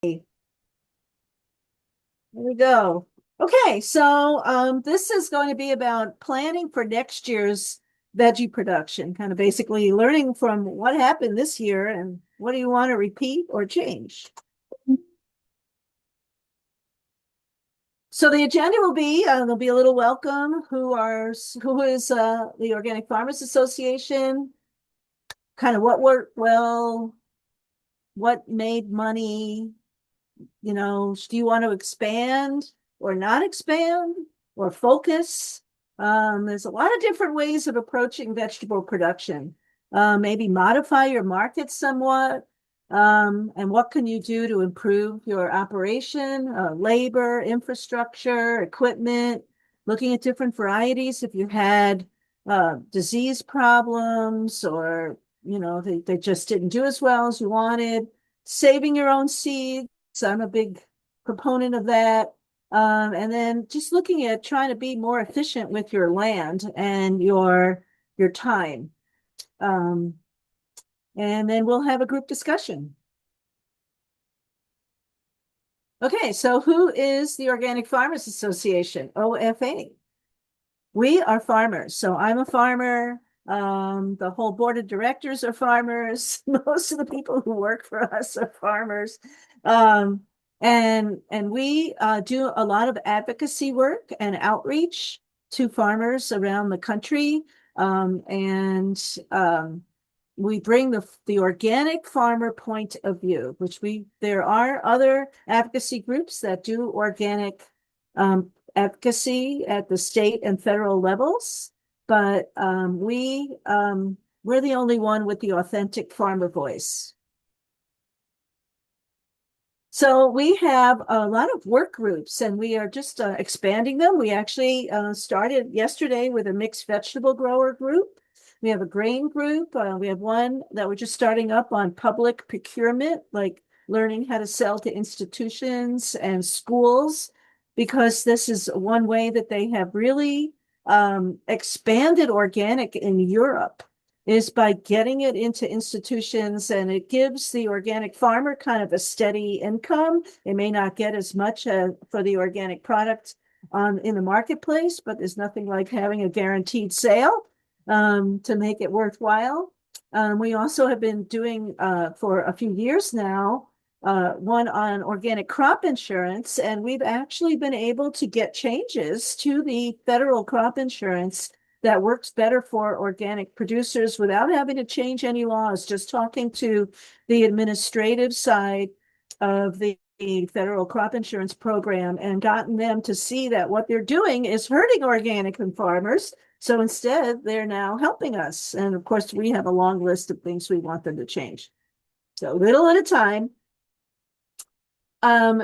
There we go. Okay, so this is going to be about planning for next year's veggie production, kind of basically learning from what happened this year and what do you want to repeat or change. So the agenda will be there'll be a little welcome. Who is the Organic Farmers Association? Kind of what worked well, what made money, do you want to expand or not expand or focus? There's a lot of different ways of approaching vegetable production. Maybe modify your market somewhat. And what can you do to improve your operation, labor, infrastructure, equipment, looking at different varieties if you had disease problems or, they just didn't do as well as you wanted, saving your own seed. So I'm a big proponent of that. And then just looking at trying to be more efficient with your land and your time. Um, and then we'll have a group discussion. Okay, so who is the Organic Farmers Association, OFA? We are farmers. So I'm a farmer. The whole board of directors are farmers. Most of the people who work for us are farmers. Um, and we do a lot of advocacy work and outreach to farmers around the country. And we bring the organic farmer point of view, which there are other advocacy groups that do organic advocacy at the state and federal levels, but we're the only one with the authentic farmer voice. So we have a lot of work groups and we are just expanding them. We actually started yesterday with a mixed vegetable grower group. We have a grain group. We have one that we're just starting up on public procurement, like learning how to sell to institutions and schools, because this is one way that they have really expanded organic in Europe is by getting it into institutions, and it gives the organic farmer kind of a steady income. They may not get as much for the organic product in the marketplace, but there's nothing like having a guaranteed sale to make it worthwhile. We also have been doing for a few years now one on organic crop insurance, and we've actually been able to get changes to the federal crop insurance that works better for organic producers without having to change any laws, just talking to the administrative side of the federal crop insurance program and gotten them to see that what they're doing is hurting organic farmers. So instead, they're now helping us. And of course, we have a long list of things we want them to change. So little at a time.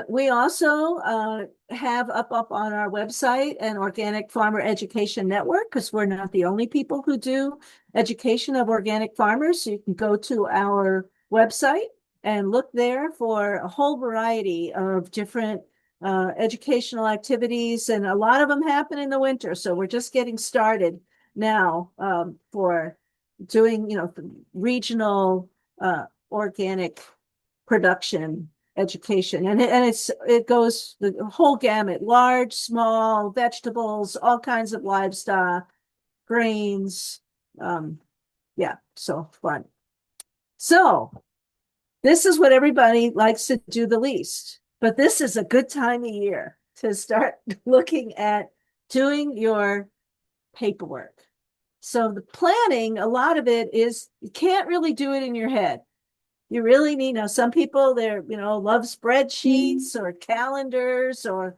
We also have up on our website an organic farmer education network because we're not the only people who do education of organic farmers. So you can go to our website and look there for a whole variety of different educational activities, and a lot of them happen in the winter. So we're just getting started now for doing, regional organic production education, and it goes the whole gamut: large, small, vegetables, all kinds of livestock, grains. Yeah, so fun. So this is what everybody likes to do the least, but this is a good time of year to start looking at doing your paperwork. So the planning, a lot of it is you can't really do it in your head. You really need, some people love spreadsheets or calendars or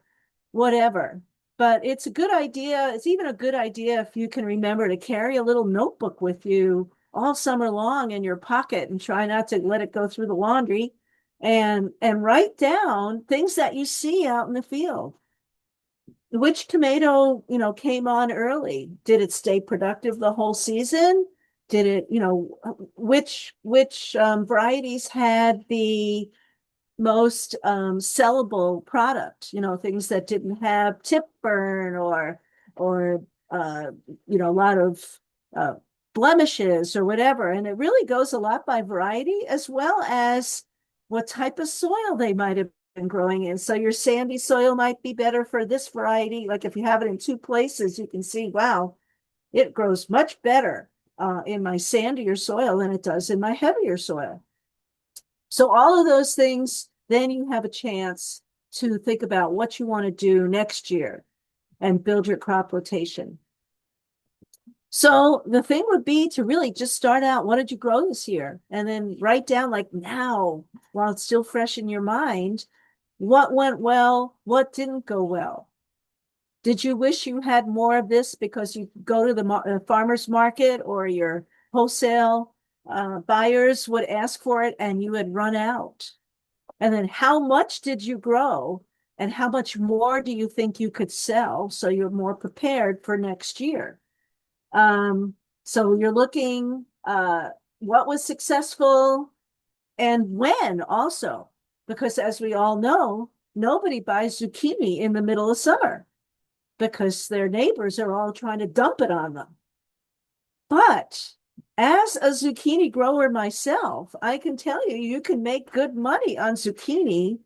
whatever. But it's a good idea. It's even a good idea if you can remember to carry a little notebook with you all summer long in your pocket and try not to let it go through the laundry, and write down things that you see out in the field. Which tomato, came on early? Did it stay productive the whole season? Did it, which varieties had the most sellable product? Things that didn't have tip burn or a lot of uh, blemishes or whatever. And it really goes a lot by variety as well as what type of soil they might have been growing in. So your sandy soil might be better for this variety. Like if you have it in two places, you can see, wow, it grows much better in my sandier soil than it does in my heavier soil. So all of those things, then you have a chance to think about what you want to do next year and build your crop rotation. So the thing would be to really just start out, what did you grow this year? And then write down like now, while it's still fresh in your mind, what went well, what didn't go well. Did you wish you had more of this because you go to the farmer's market or your wholesale buyers would ask for it and you had run out? And then how much did you grow and how much more do you think you could sell so you're more prepared for next year? So you're looking what was successful and when also, because as we all know, nobody buys zucchini in the middle of summer because their neighbors are all trying to dump it on them. But as a zucchini grower myself, I can tell you, you can make good money on zucchini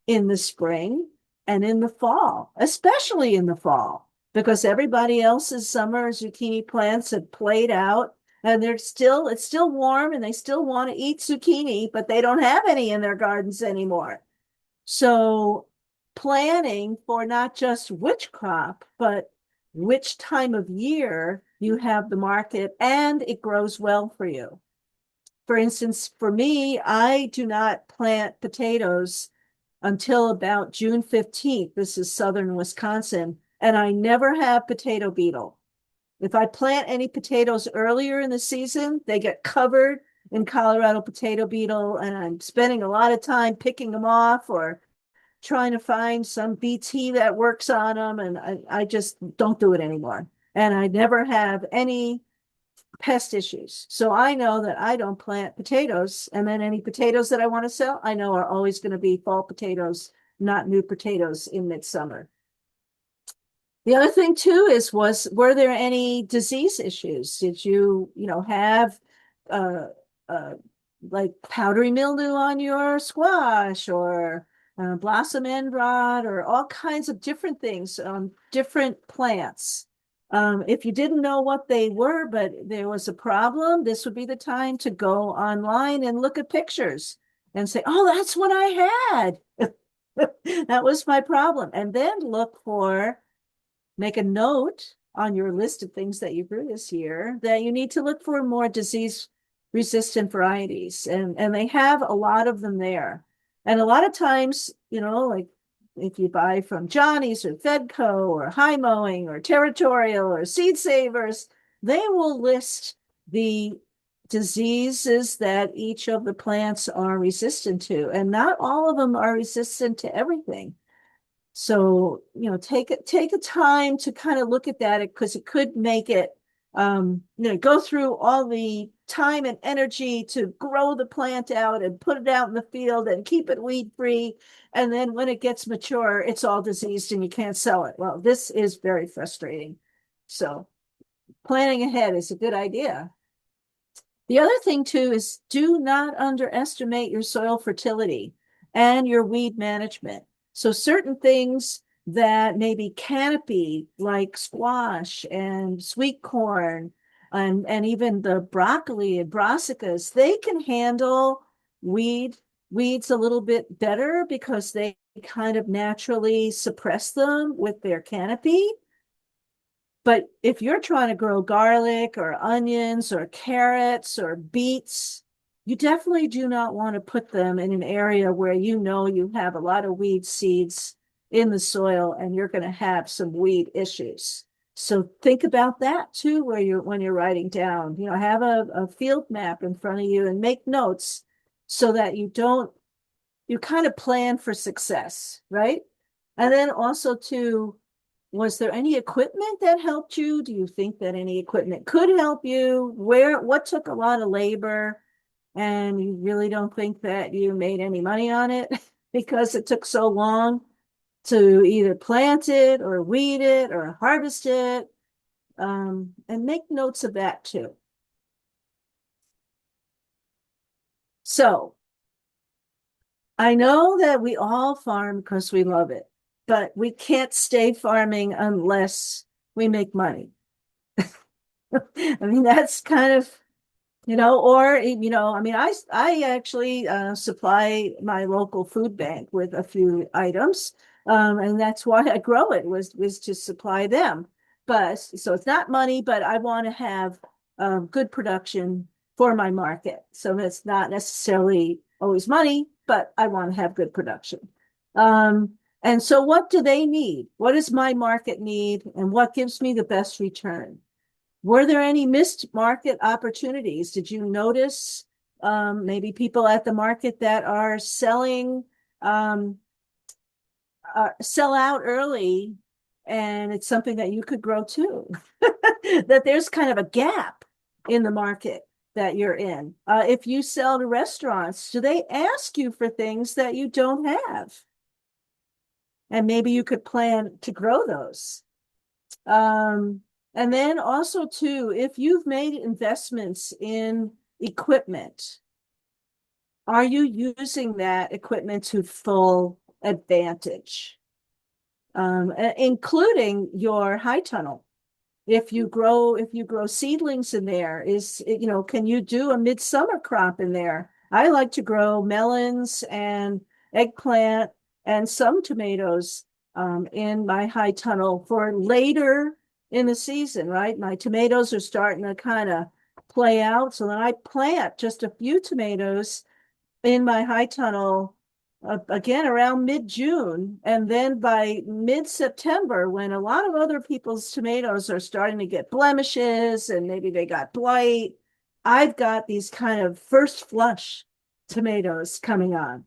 in the spring and in the fall, especially in the fall, because everybody else's summer zucchini plants have played out and it's still warm and they still want to eat zucchini, but they don't have any in their gardens anymore. So planning for not just which crop, but which time of year you have the market and it grows well for you. For instance, for me, I do not plant potatoes until about June 15th. This is southern Wisconsin, and I never have potato beetle. If I plant any potatoes earlier in the season, they get covered in Colorado potato beetle, and I'm spending a lot of time picking them off or trying to find some BT that works on them, and I just don't do it anymore. And I never have any pest issues. So I know that I don't plant potatoes, and then any potatoes that I want to sell, I know are always going to be fall potatoes, not new potatoes in midsummer. The other thing too is were there any disease issues? Did you have uh, uh, like powdery mildew on your squash or blossom end rot or all kinds of different things on different plants? If you didn't know what they were, but there was a problem, this would be the time to go online and look at pictures and say, oh, that's what I had. That was my problem. And then make a note on your list of things that you grew this year that you need to look for more disease resistant varieties. And they have a lot of them there. And a lot of times, like if you buy from Johnny's or Fedco or High Mowing or Territorial or Seed Savers, they will list the diseases that each of the plants are resistant to. And not all of them are resistant to everything. So, take a time to kind of look at that because it could make it, go through all the time and energy to grow the plant out and put it out in the field and keep it weed free. And then when it gets mature, it's all diseased and you can't sell it. Well, this is very frustrating. So planning ahead is a good idea. The other thing too is do not underestimate your soil fertility and your weed management. So certain things that may be canopy, like squash and sweet corn, and even the broccoli and brassicas, they can handle weeds a little bit better because they kind of naturally suppress them with their canopy. But if you're trying to grow garlic or onions or carrots or beets, you definitely do not want to put them in an area where you have a lot of weed seeds in the soil and you're going to have some weed issues. So think about that too, when you're writing down, have a field map in front of you and make notes so that you kind of plan for success, right? And then also too, was there any equipment that helped you? Do you think that any equipment could help you? What took a lot of labor and you really don't think that you made any money on it because it took so long to either plant it or weed it or harvest it? And make notes of that too. So I know that we all farm because we love it, but we can't stay farming unless we make money. I mean, that's kind of, I mean, I actually supply my local food bank with a few items, and that's why I grow it was to supply them. But so it's not money, but I want to have good production for my market. So it's not necessarily always money, but I want to have good production. Um, and so, what do they need? What does my market need, and what gives me the best return? Were there any missed market opportunities? Did you notice maybe people at the market that are selling um, sell out early, and it's something that you could grow too? That there's kind of a gap in the market that you're in. If you sell to restaurants, do they ask you for things that you don't have? And maybe you could plan to grow those. Um, and then also too, if you've made investments in equipment, are you using that equipment to full advantage? Including your high tunnel. If you grow seedlings in there, can you do a midsummer crop in there? I like to grow melons and eggplant and some tomatoes in my high tunnel for later in the season, right? My tomatoes are starting to kind of play out. So then I plant just a few tomatoes in my high tunnel again around mid-June. And then by mid-September, when a lot of other people's tomatoes are starting to get blemishes and maybe they got blight, I've got these kind of first flush tomatoes coming on.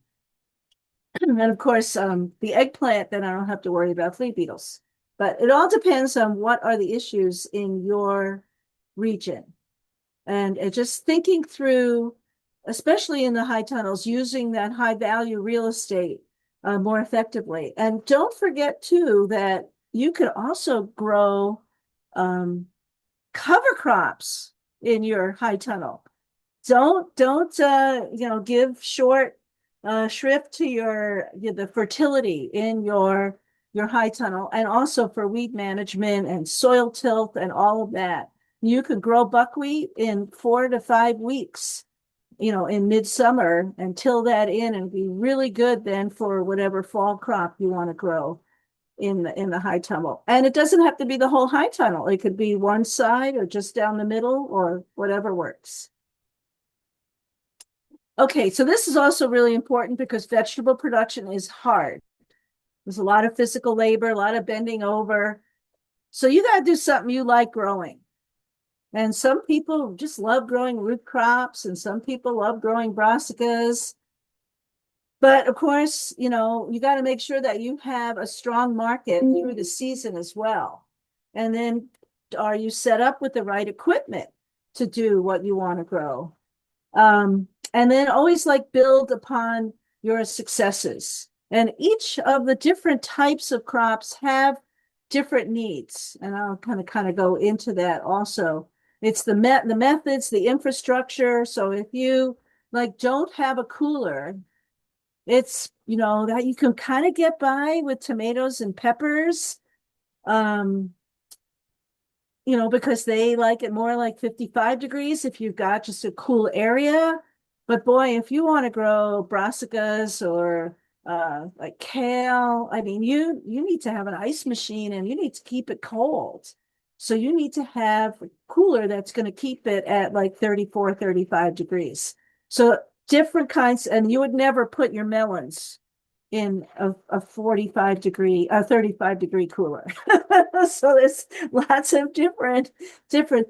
And of course, the eggplant, then I don't have to worry about flea beetles. But it all depends on what are the issues in your region. And just thinking through, especially in the high tunnels, using that high value real estate more effectively. And don't forget too that you could also grow um, cover crops in your high tunnel. Don't give short shrift to the fertility in your high tunnel, and also for weed management and soil tilth and all of that. You could grow buckwheat in 4 to 5 weeks, in midsummer, and till that in and be really good then for whatever fall crop you want to grow in the high tunnel. And it doesn't have to be the whole high tunnel. It could be one side or just down the middle or whatever works. Okay, so this is also really important because vegetable production is hard. There's a lot of physical labor, a lot of bending over. So you got to do something you like growing. And some people just love growing root crops, and some people love growing brassicas. But of course, you got to make sure that you have a strong market through the season as well. And then are you set up with the right equipment to do what you want to grow? And then always like build upon your successes. And each of the different types of crops have different needs. And I'll kind of go into that also. It's the methods, the infrastructure. So if you like don't have a cooler, it's that you can kind of get by with tomatoes and peppers. Um, because they like it more like 55 degrees if you've got just a cool area. But boy, if you want to grow brassicas or like kale, I mean, you need to have an ice machine and you need to keep it cold. So you need to have a cooler that's going to keep it at like 34, 35 degrees. So different kinds, and you would never put your melons in a 35 degree cooler. So there's lots of different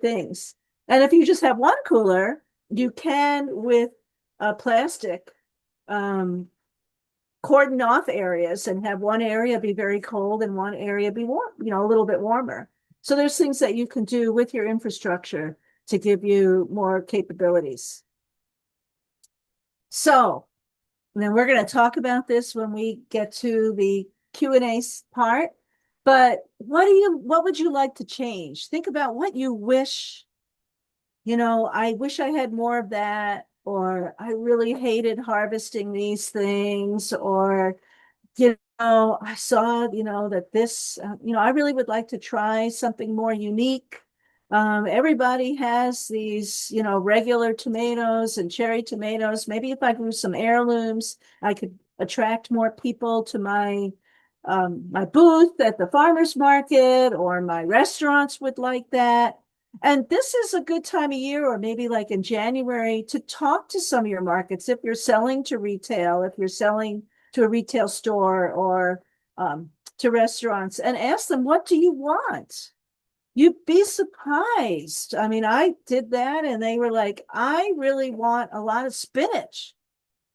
things. And if you just have one cooler, you can with plastic cordon off areas and have one area be very cold and one area be warm, a little bit warmer. So there's things that you can do with your infrastructure to give you more capabilities. So and then we're going to talk about this when we get to the Q&A part. But what would you like to change? Think about what you wish, I wish I had more of that. or I really hated harvesting these things, or I saw, that this, I really would like to try something more unique. Everybody has these, regular tomatoes and cherry tomatoes. Maybe if I grew some heirlooms, I could attract more people to my booth at the farmer's market, or my restaurants would like that. And this is a good time of year, or maybe like in January, to talk to some of your markets. If you're selling to retail, if you're selling to a retail store, or to restaurants, and ask them, what do you want? You'd be surprised. I mean, I did that and they were like, I really want a lot of spinach.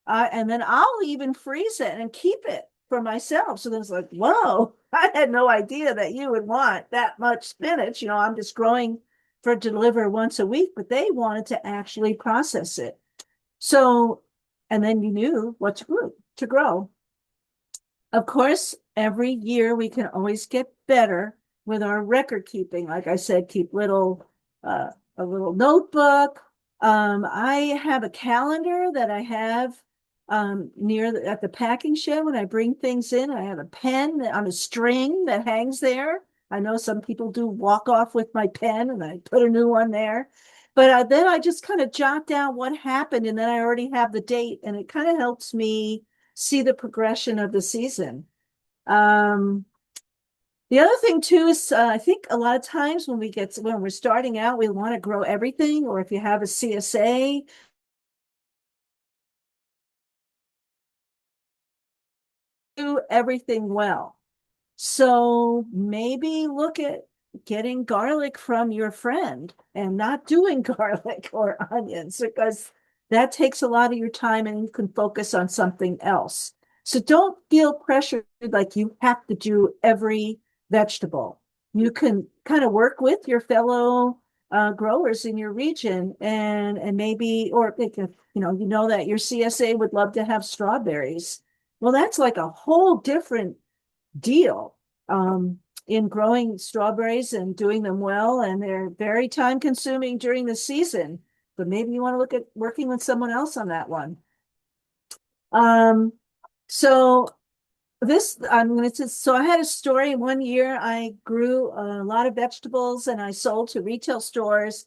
And then I'll even freeze it and keep it for myself. So then it's like, whoa, I had no idea that you would want that much spinach. I'm just growing for deliver once a week, but they wanted to actually process it. So, and then you knew what to grow. Of course, every year we can always get better with our record keeping. Like I said, keep a little notebook. I have a calendar that I have at the packing shed when I bring things in. I have a pen on a string that hangs there. I know some people do walk off with my pen, and I put a new one there. But then I just kind of jot down what happened, and then I already have the date, and it kind of helps me see the progression of the season. Um, the other thing too is I think a lot of times when we're starting out, we want to grow everything, or if you have a CSA, do everything well. So maybe look at getting garlic from your friend and not doing garlic or onions, because that takes a lot of your time and you can focus on something else. So don't feel pressured like you have to do every vegetable. You can kind of work with your fellow growers in your region, and maybe, or they can, that your CSA would love to have strawberries. Well, that's like a whole different deal in growing strawberries and doing them well, and they're very time consuming during the season. But maybe you want to look at working with someone else on that one. Um, so I'm going to, so I had a story one year. I grew a lot of vegetables and I sold to retail stores.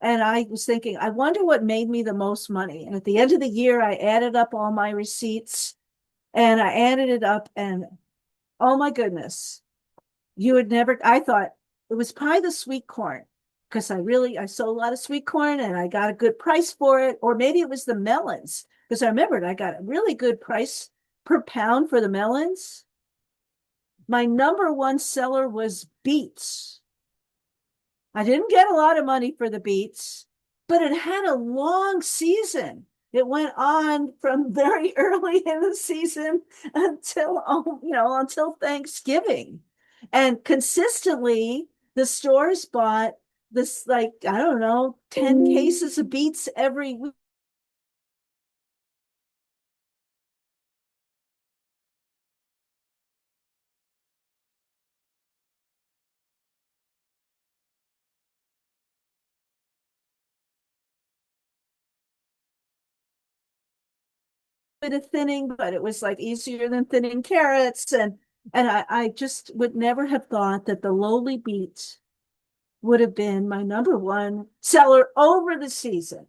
And I was thinking, I wonder what made me the most money. And at the end of the year, I added up all my receipts, and I added it up, and oh my goodness, you would never, I thought it was probably the sweet corn, because I sold a lot of sweet corn and I got a good price for it. Or maybe it was the melons, because I remembered I got a really good price per pound for the melons. My number one seller was beets. I didn't get a lot of money for the beets, but it had a long season. It went on from very early in the season until, until Thanksgiving. And consistently, the stores bought this, like, I don't know, 10 cases of beets every week. Bit of thinning, but it was like easier than thinning carrots. And I just would never have thought that the lowly beets would have been my number one seller over the season.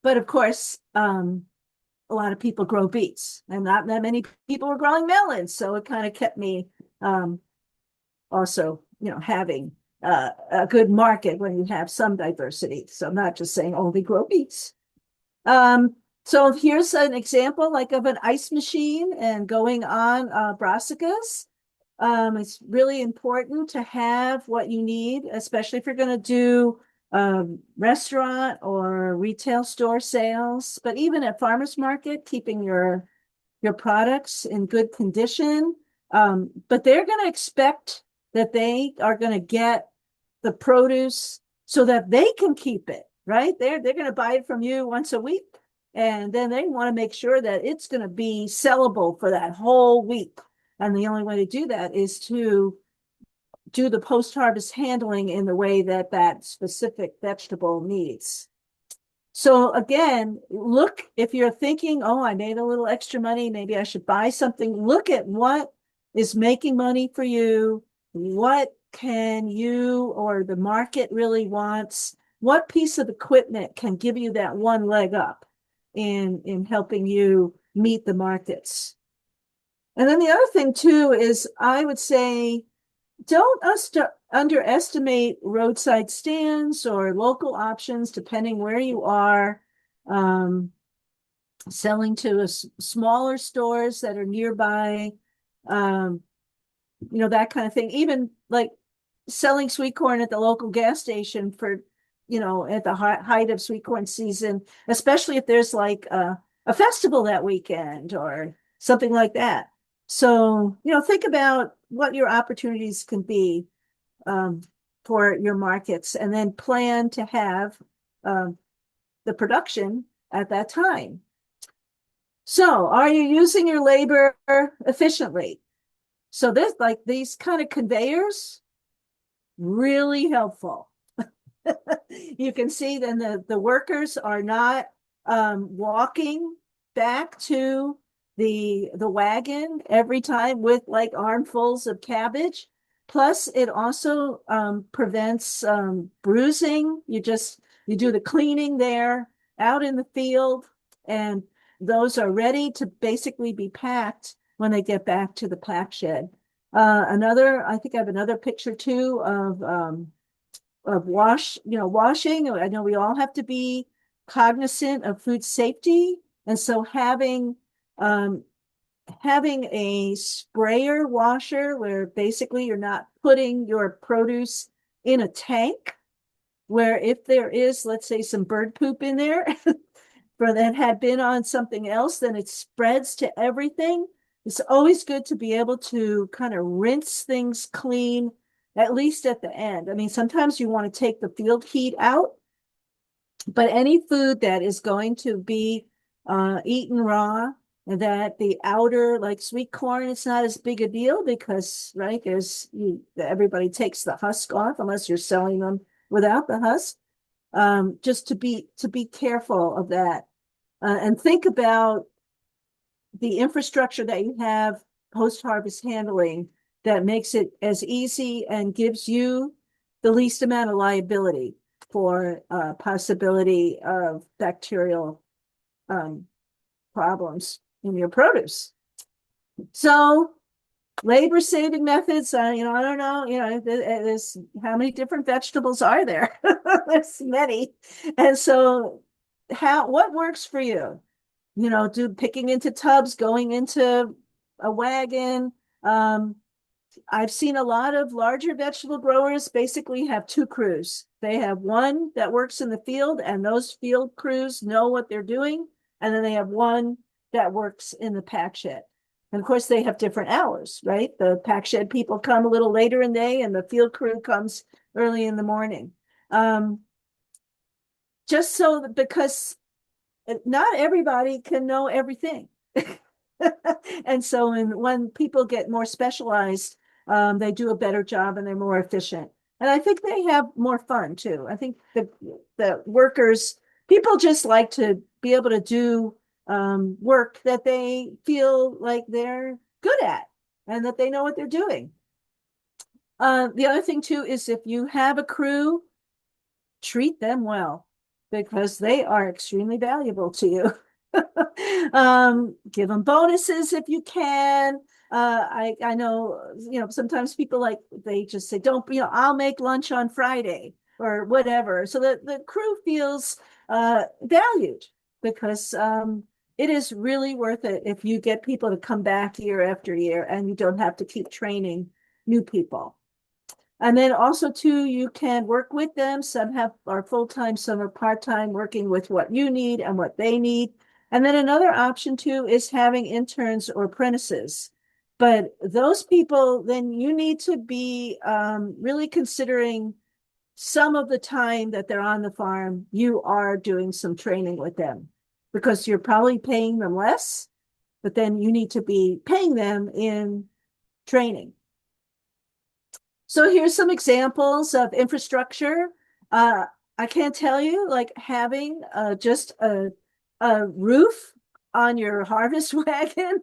But of course, a lot of people grow beets, and not that many people were growing melons. So it kind of kept me also, having a good market when you have some diversity. So I'm not just saying only grow beets. Um, so here's an example like of an ice machine and going on brassicas. It's really important to have what you need, especially if you're going to do restaurant or retail store sales. But even at farmers market, keeping your products in good condition. But they're going to expect that they are going to get the produce so that they can keep it, right? They're going to buy it from you once a week. And then they want to make sure that it's going to be sellable for that whole week. And the only way to do that is to do the post-harvest handling in the way that that specific vegetable needs. So again, look, if you're thinking, oh, I made a little extra money, maybe I should buy something, look at what is making money for you. What can you or the market really wants? What piece of equipment can give you that one leg up in helping you meet the markets? And then the other thing too is I would say don't underestimate roadside stands or local options, depending where you are. Um, Selling to smaller stores that are nearby, um, that kind of thing. Even like selling sweet corn at the local gas station for, at the height of sweet corn season, especially if there's like a festival that weekend or something like that. So, think about what your opportunities can be um, for your markets and then plan to have um, the production at that time. So, are you using your labor efficiently? So, this like these kind of conveyors really helpful. You can see then the workers are not walking back to the wagon every time with like armfuls of cabbage. Plus, it also prevents bruising. You do the cleaning there out in the field, and those are ready to basically be packed when they get back to the pack shed. I think I have another picture too of washing. I know we all have to be cognizant of food safety. And so um, having a sprayer washer where basically you're not putting your produce in a tank where if there is, let's say, some bird poop in there for that had been on something else, then it spreads to everything. It's always good to be able to kind of rinse things clean, at least at the end. I mean, sometimes you want to take the field heat out, but any food that is going to be eaten raw, that the outer, like sweet corn, it's not as big a deal because, right, everybody takes the husk off unless you're selling them without the husk. Just to be careful of that and think about the infrastructure that you have post-harvest handling that makes it as easy and gives you the least amount of liability for possibility of bacterial um, problems in your produce. So labor saving methods, I don't know, there's how many different vegetables are there? There's many. And so what works for you? Do picking into tubs, going into a wagon. Um, I've seen a lot of larger vegetable growers basically have two crews. They have one that works in the field, and those field crews know what they're doing. And then they have one that works in the pack shed. And of course, they have different hours, right? The pack shed people come a little later in the day, and the field crew comes early in the morning. Um, just so because not everybody can know everything. And so when people get more specialized, they do a better job and they're more efficient. And I think they have more fun too. I think the workers, people just like to be able to do work that they feel like they're good at and that they know what they're doing. The other thing too is if you have a crew, treat them well because they are extremely valuable to you. Give them bonuses if you can. I know, sometimes people like they just say, don't, I'll make lunch on Friday or whatever. So that the crew feels valued because it is really worth it if you get people to come back year after year and you don't have to keep training new people. And then also too, you can work with them. Some are full-time, some are part-time, working with what you need and what they need. And then another option too is having interns or apprentices. But those people, then you need to be really considering some of the time that they're on the farm, you are doing some training with them because you're probably paying them less, but then you need to be paying them in training. So here's some examples of infrastructure. I can't tell you, like having just a roof on your harvest wagon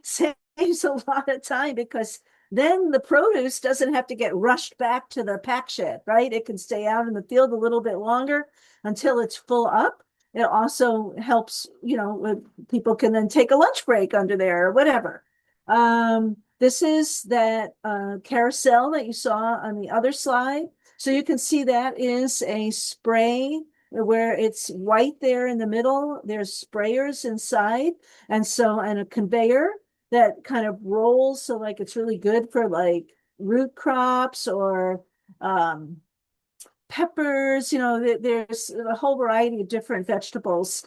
saves a lot of time because then the produce doesn't have to get rushed back to the pack shed, right? It can stay out in the field a little bit longer until it's full up. It also helps, people can then take a lunch break under there or whatever. This is that carousel that you saw on the other slide. So you can see that is a spray where it's white there in the middle. There's sprayers inside, and a conveyor that kind of rolls. So like it's really good for like root crops or um, peppers. There's a whole variety of different vegetables.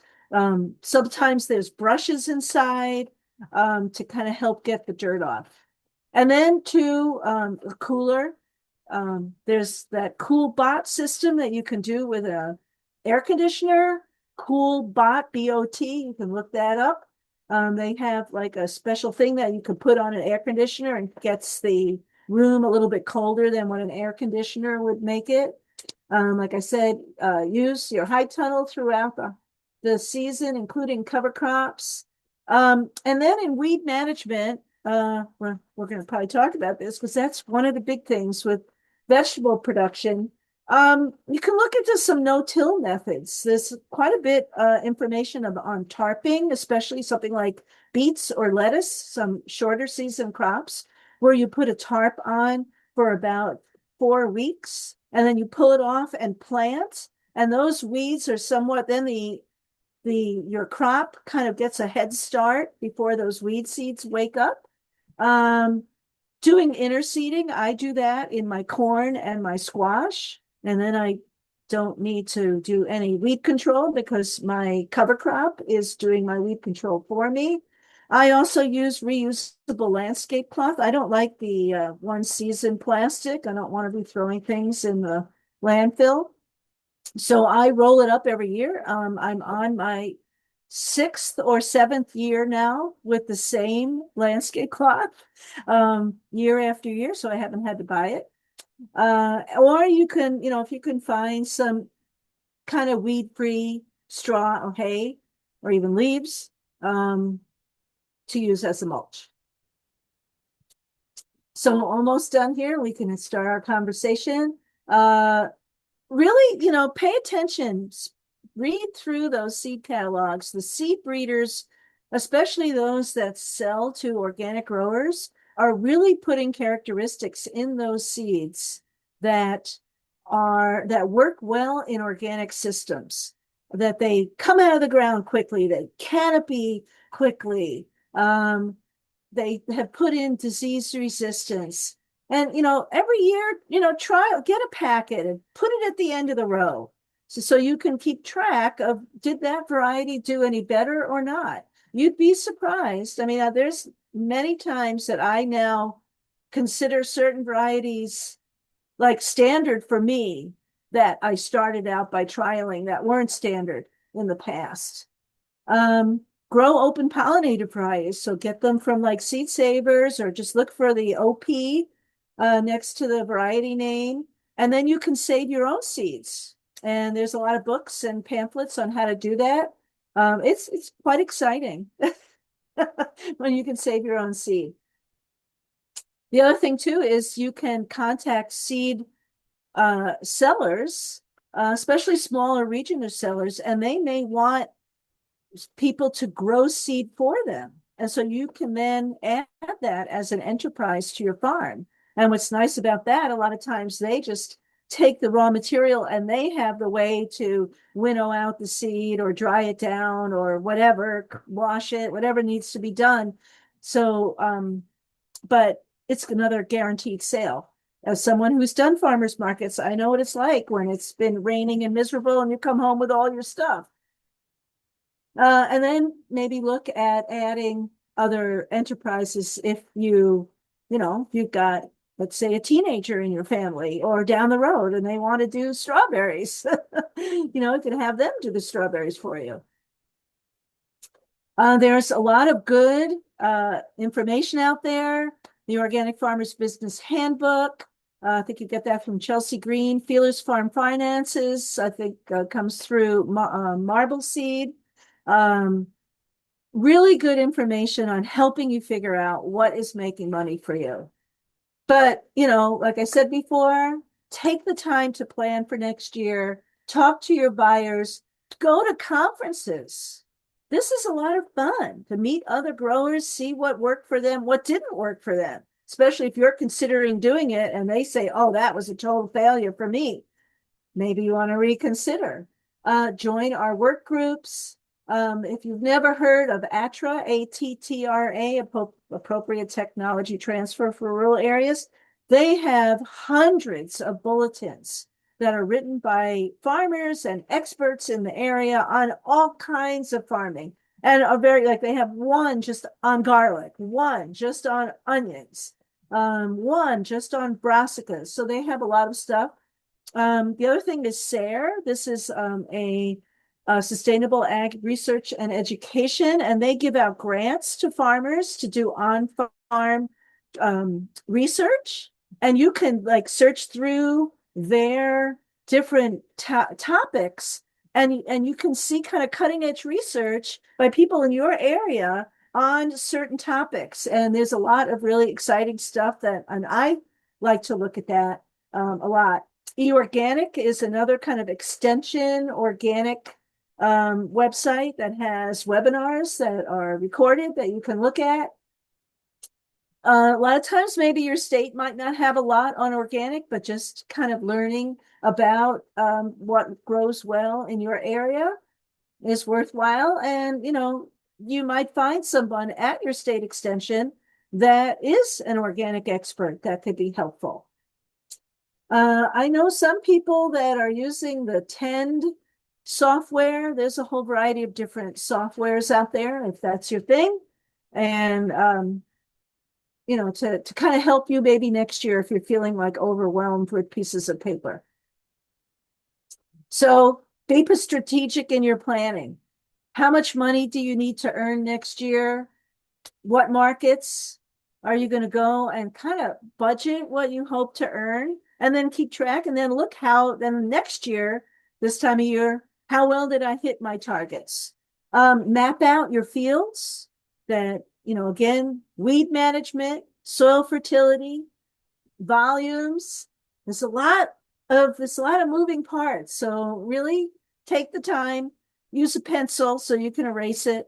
Sometimes there's brushes inside to kind of help get the dirt off. And then to a cooler, there's that cool bot system that you can do with a air conditioner, cool bot, B-O-T, you can look that up. They have like a special thing that you can put on an air conditioner and gets the room a little bit colder than what an air conditioner would make it. Like I said, use your high tunnel throughout the season, including cover crops. And then in weed management, we're going to probably talk about this because that's one of the big things with vegetable production. You can look into some no-till methods. There's quite a bit information on tarping, especially something like beets or lettuce, some shorter season crops, where you put a tarp on for about 4 weeks, and then you pull it off and plant. And those weeds are somewhat, then your crop kind of gets a head start before those weed seeds wake up. Um, Doing interseeding, I do that in my corn and my squash, and then I don't need to do any weed control because my cover crop is doing my weed control for me. I also use reusable landscape cloth. I don't like the one season plastic. I don't want to be throwing things in the landfill. So I roll it up every year. I'm on my 6th or 7th year now with the same landscape cloth, year after year. So I haven't had to buy it. Or you can, if you can find some kind of weed-free straw or hay or even leaves, to use as a mulch. So almost done here. We can start our conversation. Really, pay attention. Read through those seed catalogs. The seed breeders, especially those that sell to organic growers, are really putting characteristics in those seeds that work well in organic systems, that they come out of the ground quickly, they canopy quickly. They have put in disease resistance. And, every year, get a packet and put it at the end of the row. So you can keep track of, did that variety do any better or not? You'd be surprised. I mean, there's many times that I now consider certain varieties like standard for me that I started out by trialing that weren't standard in the past. Grow open pollinated varieties. So get them from like Seed Savers or just look for the OP next to the variety name. And then you can save your own seeds. And there's a lot of books and pamphlets on how to do that. It's quite exciting when you can save your own seed. The other thing too is you can contact seed sellers, especially smaller regional sellers, and they may want people to grow seed for them. And so you can then add that as an enterprise to your farm. And what's nice about that, a lot of times they just take the raw material and they have the way to winnow out the seed or dry it down or whatever, wash it, whatever needs to be done. So, but it's another guaranteed sale. As someone who's done farmers markets, I know what it's like when it's been raining and miserable and you come home with all your stuff. And then maybe look at adding other enterprises if you've got, let's say, a teenager in your family or down the road and they want to do strawberries. You can have them do the strawberries for you. There's a lot of good information out there. The Organic Farmers Business Handbook. I think you get that from Chelsea Green. Feelers Farm Finances, I think, comes through Marble Seed. Um, really good information on helping you figure out what is making money for you. But, like I said before, take the time to plan for next year, talk to your buyers, go to conferences. This is a lot of fun to meet other growers, see what worked for them, what didn't work for them, especially if you're considering doing it and they say, oh, that was a total failure for me. Maybe you want to reconsider. Join our work groups. If you've never heard of ATTRA, ATTRA, Appropriate Technology Transfer for Rural Areas, they have hundreds of bulletins that are written by farmers and experts in the area on all kinds of farming. And are very, like, they have one just on garlic, one just on onions, one just on brassicas. So they have a lot of stuff. The other thing is SARE. This is a sustainable ag research and education, and they give out grants to farmers to do on-farm research. And you can like search through their different topics, and you can see kind of cutting edge research by people in your area on certain topics. And there's a lot of really exciting stuff and I like to look at that a lot. eOrganic is another kind of extension organic website that has webinars that are recorded that you can look at. A lot of times, maybe your state might not have a lot on organic, but just kind of learning about what grows well in your area is worthwhile. And, you might find someone at your state extension that is an organic expert that could be helpful. I know some people that are using the Tend software. There's a whole variety of different softwares out there, if that's your thing. And, to kind of help you maybe next year if you're feeling like overwhelmed with pieces of paper. So be strategic in your planning. How much money do you need to earn next year? What markets are you going to go, and kind of budget what you hope to earn, and then keep track, and then look how then next year, this time of year, how well did I hit my targets? Map out your fields that, again, weed management, soil fertility, volumes. There's a lot of moving parts. So really take the time, use a pencil so you can erase it.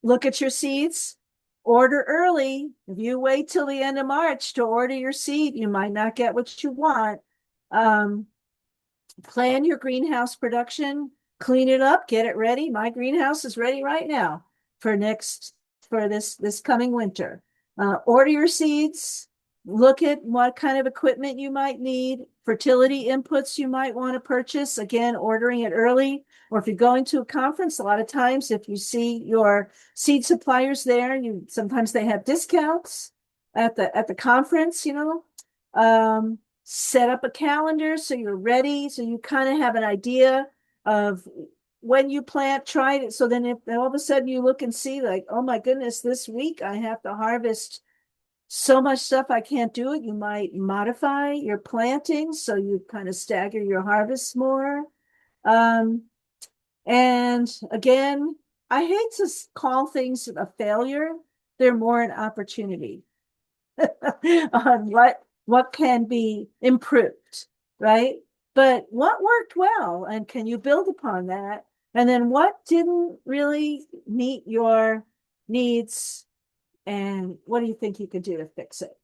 Look at your seeds, order early. If you wait till the end of March to order your seed, you might not get what you want. Plan your greenhouse production, clean it up, get it ready. My greenhouse is ready right now for this coming winter. Order your seeds, look at what kind of equipment you might need, fertility inputs you might want to purchase. Again, ordering it early. Or if you're going to a conference, a lot of times if you see your seed suppliers there, sometimes they have discounts at the conference, set up a calendar so you're ready, so you kind of have an idea of when you plant, try it. So then if all of a sudden you look and see like, oh my goodness, this week I have to harvest so much stuff, I can't do it. You might modify your planting so you kind of stagger your harvests more. And again, I hate to call things a failure. They're more an opportunity on what can be improved, right? But what worked well, and can you build upon that? And then what didn't really meet your needs, and what do you think you could do to fix it?